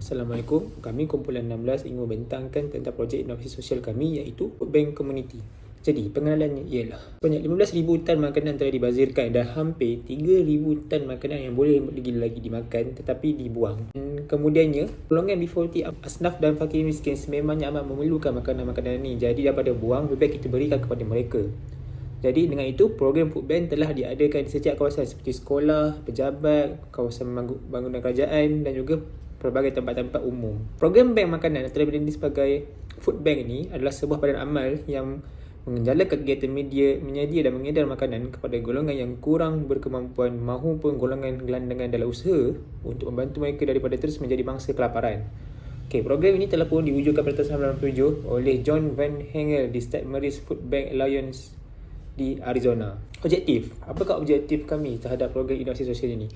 Assalamualaikum. Kami kumpulan 16 ingin membentangkan tentang projek inovasi sosial kami iaitu Food Bank Community. Jadi, pengenalannya ialah banyak 15,000 tan makanan telah dibazirkan dan hampir 3,000 tan makanan yang boleh lagi dimakan tetapi dibuang. Kemudiannya, golongan B40 asnaf dan fakir miskin sememangnya amat memerlukan makanan-makanan ini. Jadi, daripada buang, lebih baik kita berikan kepada mereka. Jadi dengan itu, program food bank telah diadakan di setiap kawasan seperti sekolah, pejabat, kawasan bangunan kerajaan dan juga pelbagai tempat-tempat umum. Program bank makanan atau lebih dikenali sebagai food bank ini adalah sebuah badan amal yang menjalankan kegiatan menyedia dan mengedar makanan kepada golongan yang kurang berkemampuan maupun golongan gelandangan dalam usaha untuk membantu mereka daripada terus menjadi bangsa kelaparan. Program ini telah pun diwujudkan pada tahun 1997 oleh John Van Hengel di State Maris Food Bank Alliance di Arizona. Apakah objektif kami terhadap program inovasi sosial ini?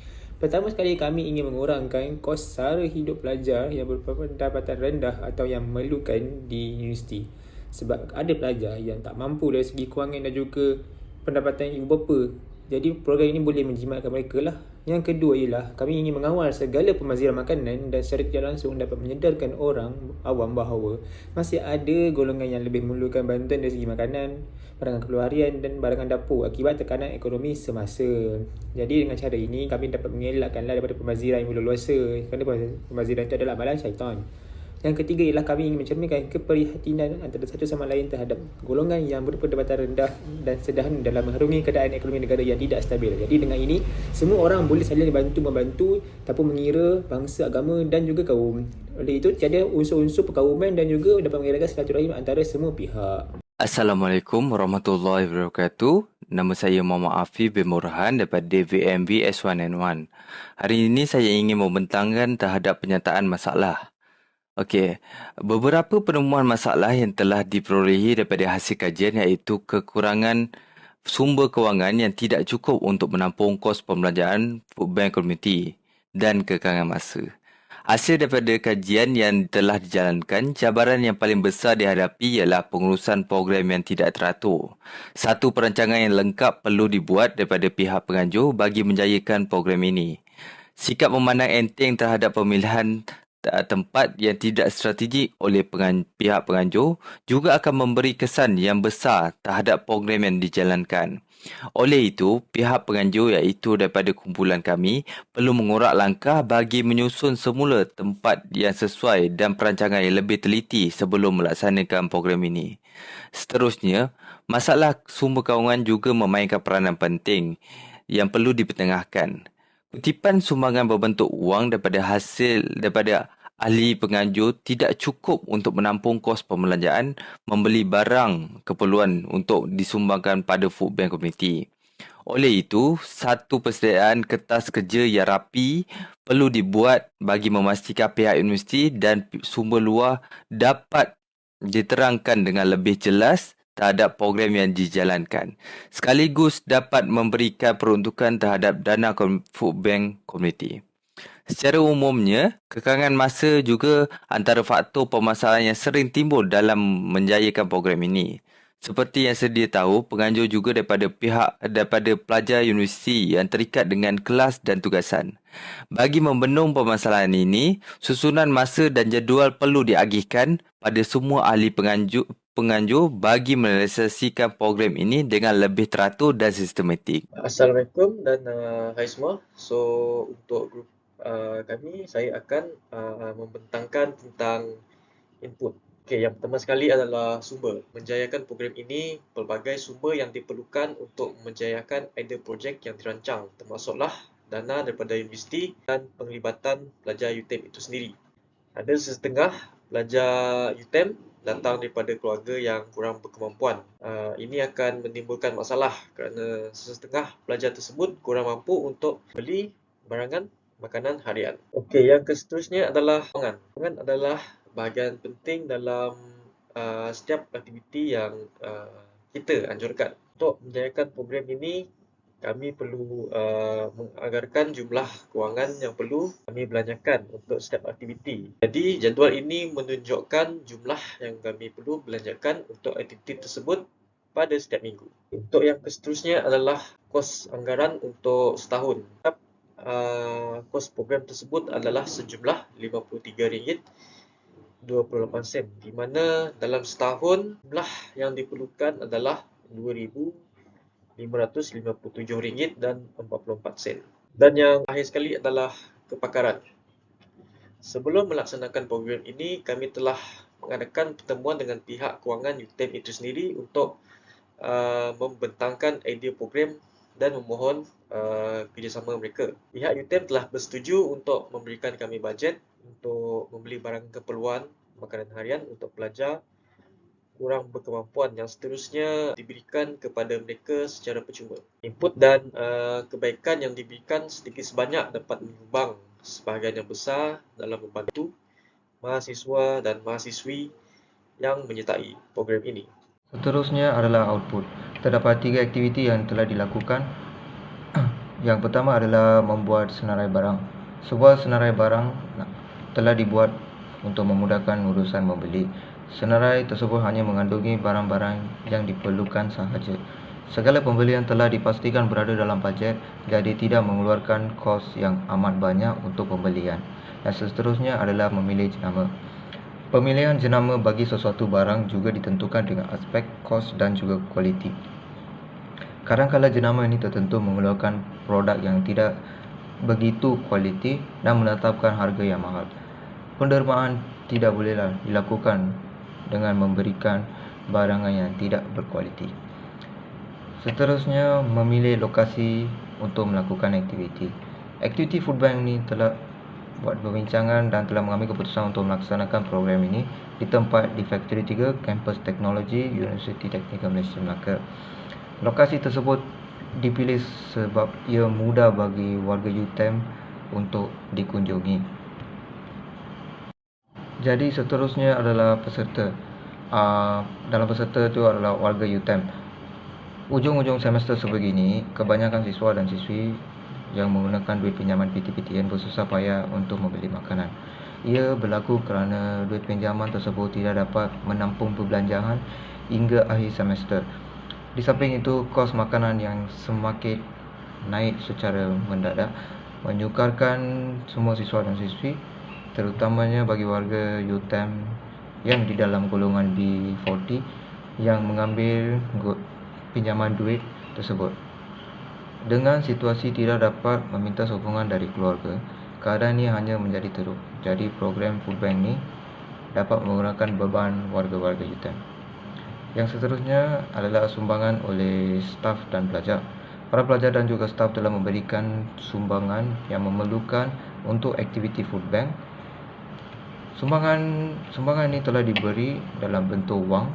Pertama sekali, kami ingin mengurangkan kos sara hidup pelajar yang berpendapatan rendah atau yang memerlukan di universiti. Sebab ada pelajar yang tak mampu dari segi kewangan dan juga pendapatan ibu bapa. Jadi program ini boleh menjimatkan mereka lah. Yang kedua ialah kami ingin mengawal segala pemaziran makanan dan secara tidak langsung dapat menyedarkan orang awam bahawa masih ada golongan yang lebih memerlukan bantuan dari segi makanan, barangan keperluan harian dan barangan dapur akibat tekanan ekonomi semasa. Jadi dengan cara ini kami dapat mengelakkanlah daripada pemaziran yang berleluasa, kerana pemaziran itu adalah amalan syaitan. Yang ketiga ialah kami ingin mencerminkan keprihatinan antara satu sama lain terhadap golongan yang berpendapatan rendah dan sederhana dalam mengharungi keadaan ekonomi negara yang tidak stabil. Jadi dengan ini, semua orang boleh saling membantu tanpa mengira bangsa, agama dan juga kaum. Oleh itu, tiada unsur-unsur perkauman dan juga dapat mengelakkan silaturahim antara semua pihak. Assalamualaikum warahmatullahi wabarakatuh. Nama saya Muhammad Afif bin Murhan daripada DVMV S1N1. Hari ini saya ingin membentangkan terhadap penyataan masalah. Okey, beberapa penemuan masalah yang telah diperolehi daripada hasil kajian iaitu kekurangan sumber kewangan yang tidak cukup untuk menampung kos pembelanjaan food bank community dan kekangan masa. Hasil daripada kajian yang telah dijalankan, cabaran yang paling besar dihadapi ialah pengurusan program yang tidak teratur. Satu perancangan yang lengkap perlu dibuat daripada pihak penganjur bagi menjayakan program ini. Sikap memandang enteng terhadap pemilihan tempat yang tidak strategik oleh pihak penganjur juga akan memberi kesan yang besar terhadap program yang dijalankan. Oleh itu, pihak penganjur iaitu daripada kumpulan kami perlu mengorak langkah bagi menyusun semula tempat yang sesuai dan perancangan yang lebih teliti sebelum melaksanakan program ini. Seterusnya, masalah sumber kewangan juga memainkan peranan penting yang perlu dipertengahkan. Kutipan sumbangan berbentuk wang daripada ahli penganjur tidak cukup untuk menampung kos pembelanjaan membeli barang keperluan untuk disumbangkan pada food bank community. Oleh itu, satu persediaan kertas kerja yang rapi perlu dibuat bagi memastikan pihak universiti dan sumber luar dapat diterangkan dengan lebih jelas terhadap program yang dijalankan, sekaligus dapat memberikan peruntukan terhadap dana food bank community. Secara umumnya, kekangan masa juga antara faktor permasalahan yang sering timbul dalam menjayakan program ini. Seperti yang sedia tahu, penganjur juga daripada pelajar universiti yang terikat dengan kelas dan tugasan. Bagi membendung permasalahan ini, susunan masa dan jadual perlu diagihkan pada semua ahli penganjur bagi merealisasikan program ini dengan lebih teratur dan sistematik. Assalamualaikum dan hai semua. So untuk grup kami, saya akan membentangkan tentang input. Yang pertama sekali adalah sumber. Menjayakan program ini, pelbagai sumber yang diperlukan untuk menjayakan idea projek yang dirancang, termasuklah dana daripada universiti dan penglibatan pelajar UTM itu sendiri. Ada setengah pelajar UTM datang daripada keluarga yang kurang berkemampuan. Ini akan menimbulkan masalah kerana setengah pelajar tersebut kurang mampu untuk beli barangan makanan harian. Yang seterusnya adalah kewangan. Kewangan adalah bahagian penting dalam setiap aktiviti yang kita anjurkan. Untuk menjayakan program ini, kami perlu menganggarkan jumlah kewangan yang perlu kami belanjakan untuk setiap aktiviti. Jadi, jadual ini menunjukkan jumlah yang kami perlu belanjakan untuk aktiviti tersebut pada setiap minggu. Untuk yang seterusnya adalah kos anggaran untuk setahun. Setiap kos program tersebut adalah sejumlah RM53.28, di mana dalam setahun jumlah yang diperlukan adalah RM2,557.44. Dan yang akhir sekali adalah kepakaran. Sebelum melaksanakan program ini, kami telah mengadakan pertemuan dengan pihak kewangan UTM itu sendiri untuk membentangkan idea program dan memohon kerjasama mereka. Pihak UTM telah bersetuju untuk memberikan kami bajet untuk membeli barang keperluan makanan harian untuk pelajar kurang berkemampuan yang seterusnya diberikan kepada mereka secara percuma. Input dan kebaikan yang diberikan sedikit sebanyak dapat menyumbang sebahagian yang besar dalam membantu mahasiswa dan mahasiswi yang menyertai program ini. Seterusnya adalah output. Terdapat 3 aktiviti yang telah dilakukan. Yang pertama adalah membuat senarai barang. Sebuah senarai barang telah dibuat untuk memudahkan urusan membeli. Senarai tersebut hanya mengandungi barang-barang yang diperlukan sahaja. Segala pembelian telah dipastikan berada dalam bajet, jadi tidak mengeluarkan kos yang amat banyak untuk pembelian. Dan seterusnya adalah memilih jenama. Pemilihan jenama bagi sesuatu barang juga ditentukan dengan aspek kos dan juga kualiti. Kadang-kadang jenama ini tertentu mengeluarkan produk yang tidak begitu kualiti dan menetapkan harga yang mahal. Pendermaan tidak bolehlah dilakukan dengan memberikan barangan yang tidak berkualiti. Seterusnya, memilih lokasi untuk melakukan aktiviti. Aktiviti Food Bank ini telah buat perbincangan dan telah mengambil keputusan untuk melaksanakan program ini di tempat di Factory 3, Kampus Teknologi, Universiti Teknikal Malaysia Melaka. Lokasi tersebut dipilih sebab ia mudah bagi warga UTM untuk dikunjungi. Jadi seterusnya adalah peserta. Dalam peserta itu adalah warga UTM. Ujung-ujung semester sebegini, kebanyakan siswa dan siswi yang menggunakan duit pinjaman PTPTN bersusah payah untuk membeli makanan. Ia berlaku kerana duit pinjaman tersebut tidak dapat menampung perbelanjaan hingga akhir semester. Di samping itu, kos makanan yang semakin naik secara mendadak menyukarkan semua siswa dan siswi, terutamanya bagi warga UTM yang di dalam golongan B40 yang mengambil pinjaman duit tersebut. Dengan situasi tidak dapat meminta sokongan dari keluarga, keadaan ini hanya menjadi teruk. Jadi program Food Bank ini dapat mengurangkan beban warga-warga UTM. Yang seterusnya adalah sumbangan oleh staf dan pelajar. Para pelajar dan juga staf telah memberikan sumbangan yang memerlukan untuk aktiviti Food Bank. Sumbangan ini telah diberi dalam bentuk wang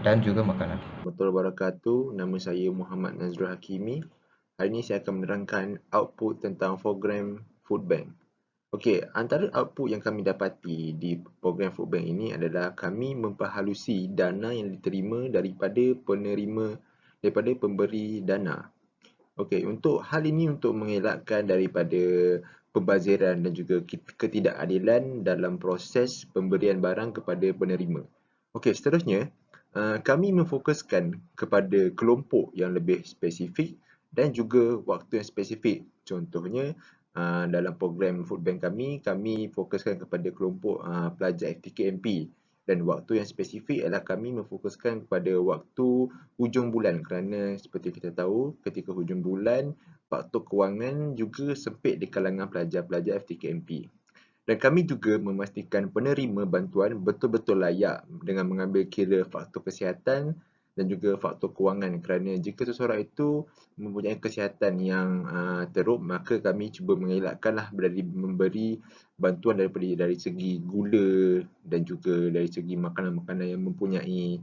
dan juga makanan. Warahmatullahi wabarakatuh. Nama saya Muhammad Nazrul Hakimi. Hari ini saya akan menerangkan output tentang program Food Bank. Okey, antara output yang kami dapati di program Food Bank ini adalah kami memperhalusi dana yang diterima daripada pemberi dana. Okey, untuk hal ini untuk mengelakkan daripada pembaziran dan juga ketidakadilan dalam proses pemberian barang kepada penerima. Okey, seterusnya kami memfokuskan kepada kelompok yang lebih spesifik dan juga waktu yang spesifik. Contohnya, dalam program Food Bank kami fokuskan kepada kelompok pelajar FTKMP, dan waktu yang spesifik adalah kami memfokuskan kepada waktu hujung bulan, kerana seperti kita tahu ketika hujung bulan faktor kewangan juga sempit di kalangan pelajar-pelajar FTKMP. Dan kami juga memastikan penerima bantuan betul-betul layak dengan mengambil kira faktor kesihatan dan juga faktor kewangan, kerana jika seseorang itu mempunyai kesihatan yang teruk, maka kami cuba mengelakkanlah dari memberi bantuan dari segi gula dan juga dari segi makanan-makanan yang mempunyai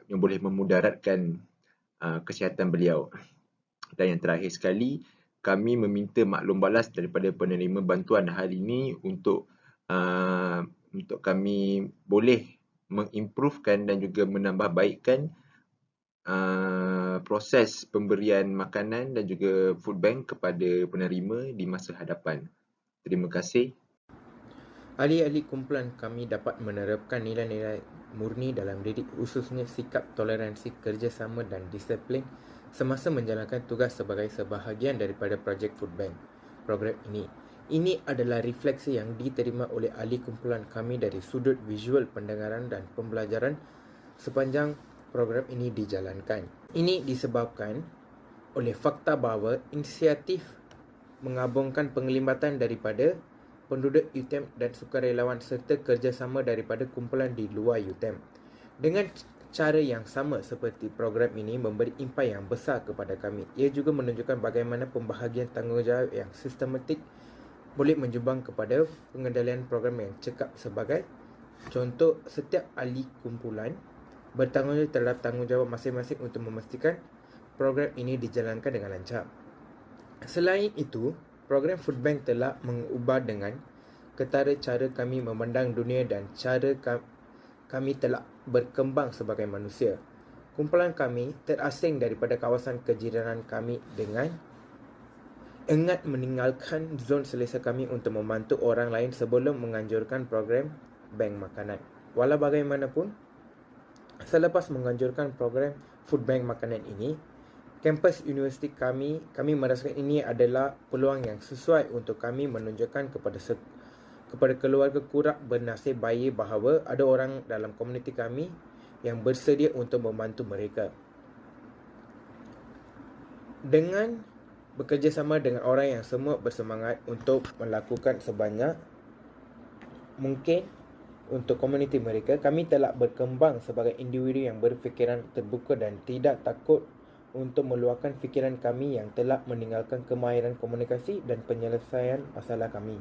yang boleh memudaratkan kesihatan beliau. Dan yang terakhir sekali, kami meminta maklum balas daripada penerima bantuan hari ini untuk kami boleh mengimprovekan dan juga menambah baikkan proses pemberian makanan dan juga food bank kepada penerima di masa hadapan. Terima kasih. Ahli-ahli kumpulan kami dapat menerapkan nilai-nilai murni dalam didik, khususnya sikap toleransi, kerjasama dan disiplin semasa menjalankan tugas sebagai sebahagian daripada projek Food Bank. program ini. Ini adalah refleksi yang diterima oleh ahli kumpulan kami dari sudut visual pendengaran dan pembelajaran sepanjang program ini dijalankan. Ini disebabkan oleh fakta bahawa inisiatif menggabungkan penglibatan daripada penduduk UTM dan sukarelawan serta kerjasama daripada kumpulan di luar UTM. Dengan cara yang sama seperti program ini memberi impak yang besar kepada kami. Ia juga menunjukkan bagaimana pembahagian tanggungjawab yang sistematik boleh menyumbang kepada pengendalian program yang cekap. Sebagai contoh, setiap ahli kumpulan bertanggungjawab terhadap tanggungjawab masing-masing untuk memastikan program ini dijalankan dengan lancar. Selain itu, program Food Bank telah mengubah dengan ketara cara kami memandang dunia dan cara kami telah berkembang sebagai manusia. Kumpulan kami terasing daripada kawasan kejiranan kami dengan ingat meninggalkan zon selesa kami untuk membantu orang lain sebelum menganjurkan program bank makanan. Walau bagaimanapun, selepas menganjurkan program Food Bank makanan ini, kampus universiti kami merasakan ini adalah peluang yang sesuai untuk kami menunjukkan kepada keluarga kurang bernasib baik bahawa ada orang dalam komuniti kami yang bersedia untuk membantu mereka. Dengan bekerjasama dengan orang yang semua bersemangat untuk melakukan sebanyak mungkin untuk komuniti mereka, kami telah berkembang sebagai individu yang berfikiran terbuka dan tidak takut untuk meluahkan fikiran kami yang telah meninggalkan kemahiran komunikasi dan penyelesaian masalah kami.